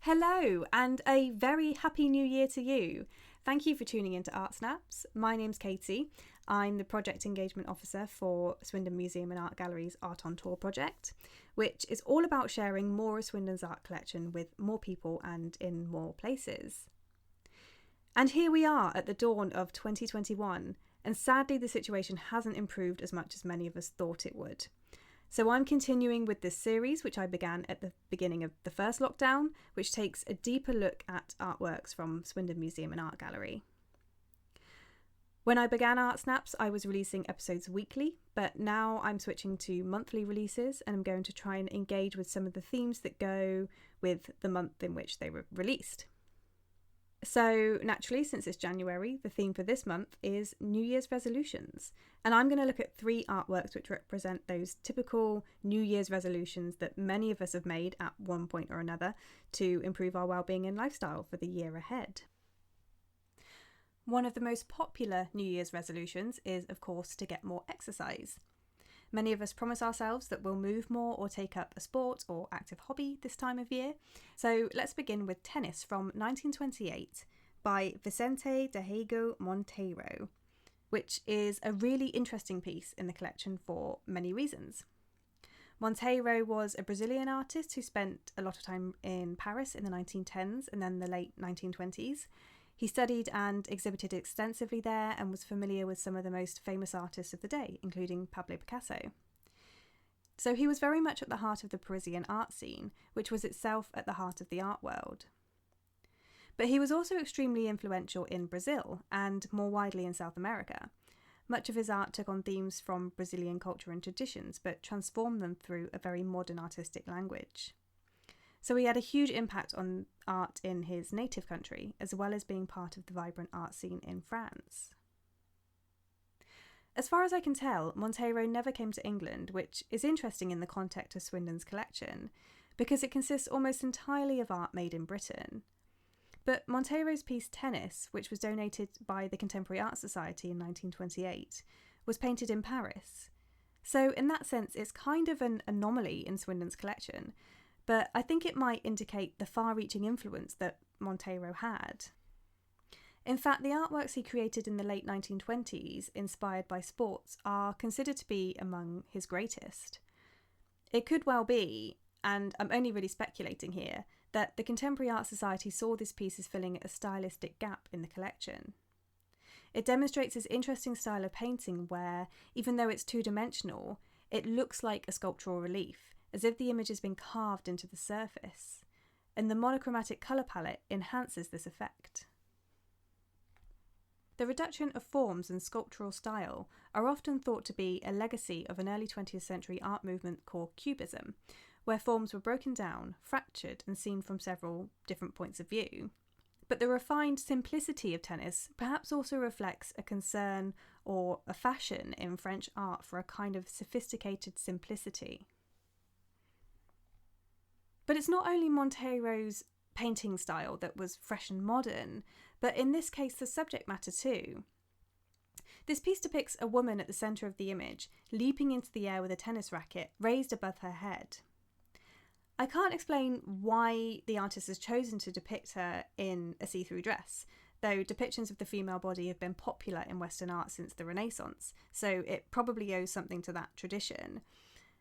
Hello, and a very happy new year to you. Thank you for tuning into Art Snaps. My name's Katie. I'm the Project Engagement Officer for Swindon Museum and Art Gallery's Art on Tour project, which is all about sharing more of Swindon's art collection with more people and in more places. And here we are at the dawn of 2021, and sadly the situation hasn't improved as much as many of us thought it would. So I'm continuing with this series, which I began at the beginning of the first lockdown, which takes a deeper look at artworks from Swindon Museum and Art Gallery. When I began Art Snaps, I was releasing episodes weekly, but now I'm switching to monthly releases, and I'm going to try and engage with some of the themes that go with the month in which they were released. So naturally, since it's January, the theme for this month is New Year's resolutions. And I'm going to look at 3 artworks which represent those typical New Year's resolutions that many of us have made at one point or another to improve our well-being and lifestyle for the year ahead. One of the most popular New Year's resolutions is, of course, to get more exercise. Many of us promise ourselves that we'll move more or take up a sport or active hobby this time of year. So let's begin with Tennis from 1928 by Vicente Diego Monteiro, which is a really interesting piece in the collection for many reasons. Monteiro was a Brazilian artist who spent a lot of time in Paris in the 1910s and then the late 1920s. He studied and exhibited extensively there and was familiar with some of the most famous artists of the day, including Pablo Picasso. So he was very much at the heart of the Parisian art scene, which was itself at the heart of the art world. But he was also extremely influential in Brazil and more widely in South America. Much of his art took on themes from Brazilian culture and traditions, but transformed them through a very modern artistic language. So he had a huge impact on art in his native country, as well as being part of the vibrant art scene in France. As far as I can tell, Monteiro never came to England, which is interesting in the context of Swindon's collection, because it consists almost entirely of art made in Britain. But Monteiro's piece Tennis, which was donated by the Contemporary Art Society in 1928, was painted in Paris. So in that sense, it's kind of an anomaly in Swindon's collection, but I think it might indicate the far-reaching influence that Monteiro had. In fact, the artworks he created in the late 1920s, inspired by sports, are considered to be among his greatest. It could well be, and I'm only really speculating here, that the Contemporary Art Society saw this piece as filling a stylistic gap in the collection. It demonstrates his interesting style of painting where, even though it's two-dimensional, it looks like a sculptural relief, as if the image has been carved into the surface, and the monochromatic colour palette enhances this effect. The reduction of forms and sculptural style are often thought to be a legacy of an early 20th century art movement called Cubism, where forms were broken down, fractured, and seen from several different points of view. But the refined simplicity of Tennis perhaps also reflects a concern or a fashion in French art for a kind of sophisticated simplicity. But it's not only Monteiro's painting style that was fresh and modern, but in this case the subject matter too. This piece depicts a woman at the centre of the image, leaping into the air with a tennis racket raised above her head. I can't explain why the artist has chosen to depict her in a see-through dress, though depictions of the female body have been popular in Western art since the Renaissance, so it probably owes something to that tradition.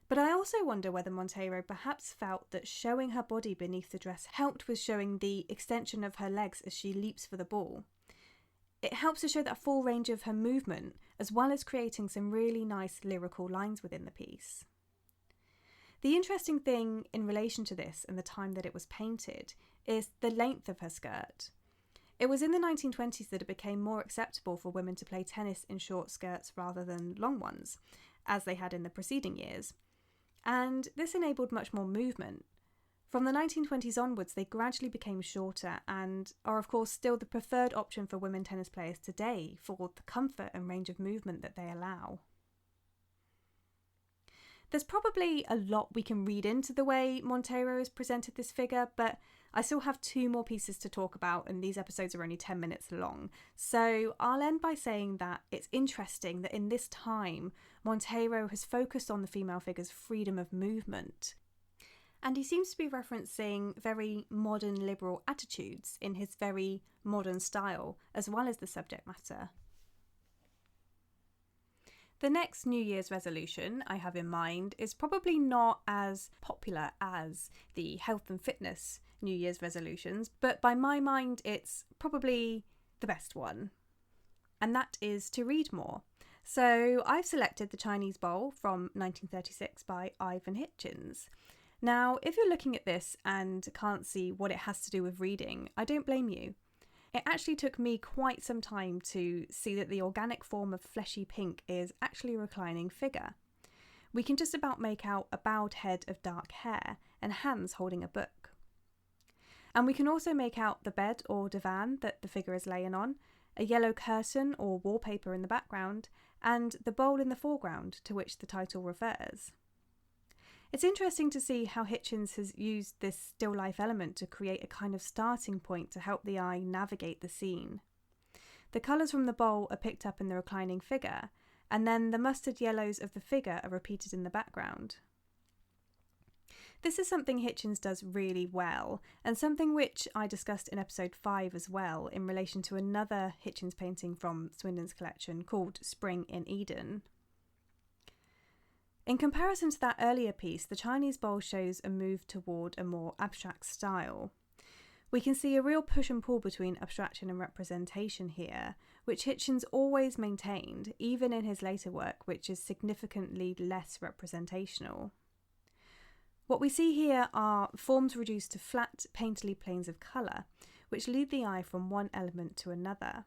But I also wonder whether Monteiro perhaps felt that showing her body beneath the dress helped with showing the extension of her legs as she leaps for the ball. It helps to show that full range of her movement, as well as creating some really nice lyrical lines within the piece. The interesting thing in relation to this and the time that it was painted is the length of her skirt. It was in the 1920s that it became more acceptable for women to play tennis in short skirts rather than long ones, as they had in the preceding years. And this enabled much more movement. From the 1920s onwards, they gradually became shorter and are of course still the preferred option for women tennis players today for the comfort and range of movement that they allow. There's probably a lot we can read into the way Monteiro has presented this figure, but I still have 2 more pieces to talk about, and these episodes are only 10 minutes long. So I'll end by saying that it's interesting that in this time, Monteiro has focused on the female figure's freedom of movement. And he seems to be referencing very modern liberal attitudes in his very modern style, as well as the subject matter. The next New Year's resolution I have in mind is probably not as popular as the health and fitness New Year's resolutions, but by my mind it's probably the best one. And that is to read more. So I've selected The Chinese Bowl from 1936 by Ivan Hitchens. Now, if you're looking at this and can't see what it has to do with reading, I don't blame you. It actually took me quite some time to see that the organic form of fleshy pink is actually a reclining figure. We can just about make out a bowed head of dark hair and hands holding a book. And we can also make out the bed or divan that the figure is laying on, a yellow curtain or wallpaper in the background, and the bowl in the foreground to which the title refers. It's interesting to see how Hitchens has used this still life element to create a kind of starting point to help the eye navigate the scene. The colours from the bowl are picked up in the reclining figure, and then the mustard yellows of the figure are repeated in the background. This is something Hitchens does really well, and something which I discussed in episode 5 as well in relation to another Hitchens painting from Swindon's collection called Spring in Eden. In comparison to that earlier piece, the Chinese Bowl shows a move toward a more abstract style. We can see a real push and pull between abstraction and representation here, which Hitchens always maintained, even in his later work, which is significantly less representational. What we see here are forms reduced to flat, painterly planes of colour, which lead the eye from one element to another.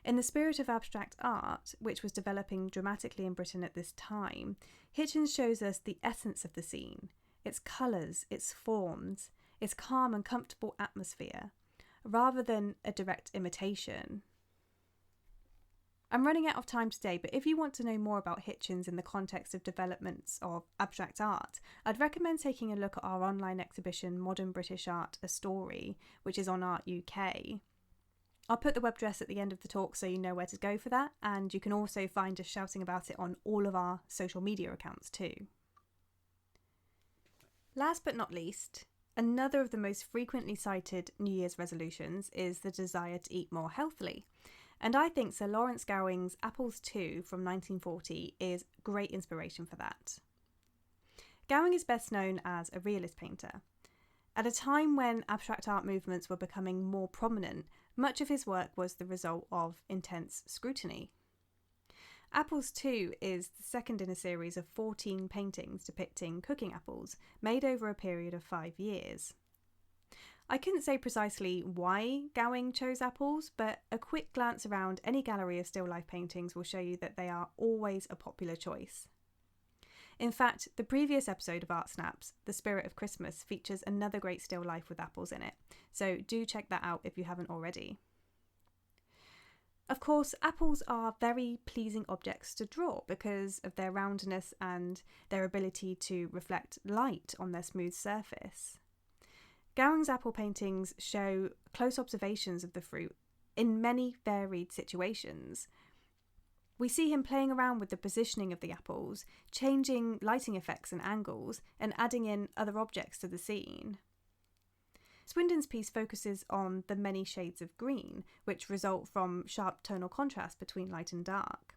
In the spirit of abstract art, which was developing dramatically in Britain at this time, Hitchens shows us the essence of the scene, its colours, its forms, its calm and comfortable atmosphere, rather than a direct imitation. I'm running out of time today, but if you want to know more about Hitchens in the context of developments of abstract art, I'd recommend taking a look at our online exhibition Modern British Art, A Story, which is on Art UK. I'll put the web address at the end of the talk so you know where to go for that, and you can also find us shouting about it on all of our social media accounts too. Last but not least, another of the most frequently cited New Year's resolutions is the desire to eat more healthily. And I think Sir Lawrence Gowing's Apples 2 from 1940 is great inspiration for that. Gowing is best known as a realist painter. At a time when abstract art movements were becoming more prominent, much of his work was the result of intense scrutiny. Apples 2 is the second in a series of 14 paintings depicting cooking apples, made over a period of 5 years. I couldn't say precisely why Gowing chose apples, but a quick glance around any gallery of still life paintings will show you that they are always a popular choice. In fact, the previous episode of Art Snaps, The Spirit of Christmas, features another great still life with apples in it, so do check that out if you haven't already. Of course, apples are very pleasing objects to draw because of their roundness and their ability to reflect light on their smooth surface. Gowing's apple paintings show close observations of the fruit in many varied situations. We see him playing around with the positioning of the apples, changing lighting effects and angles, and adding in other objects to the scene. Swindon's piece focuses on the many shades of green, which result from sharp tonal contrast between light and dark.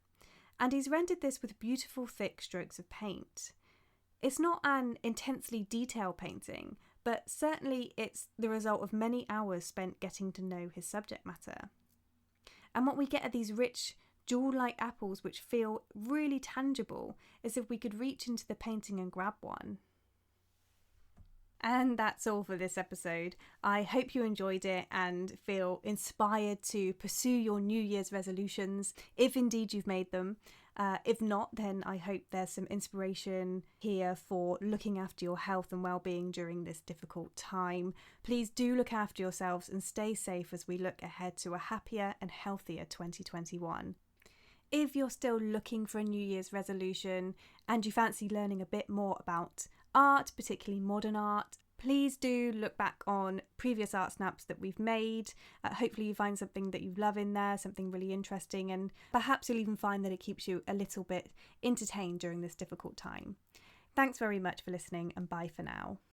And he's rendered this with beautiful thick strokes of paint. It's not an intensely detailed painting, but certainly it's the result of many hours spent getting to know his subject matter. And what we get are these rich, jewel-like apples which feel really tangible, as if we could reach into the painting and grab one. And that's all for this episode. I hope you enjoyed it and feel inspired to pursue your New Year's resolutions, if indeed you've made them. If not, then I hope there's some inspiration here for looking after your health and well-being during this difficult time. Please do look after yourselves and stay safe as we look ahead to a happier and healthier 2021. If you're still looking for a New Year's resolution and you fancy learning a bit more about art, particularly modern art, please do look back on previous art snaps that we've made. Hopefully you find something that you love in there, something really interesting, and perhaps you'll even find that it keeps you a little bit entertained during this difficult time. Thanks very much for listening, and bye for now.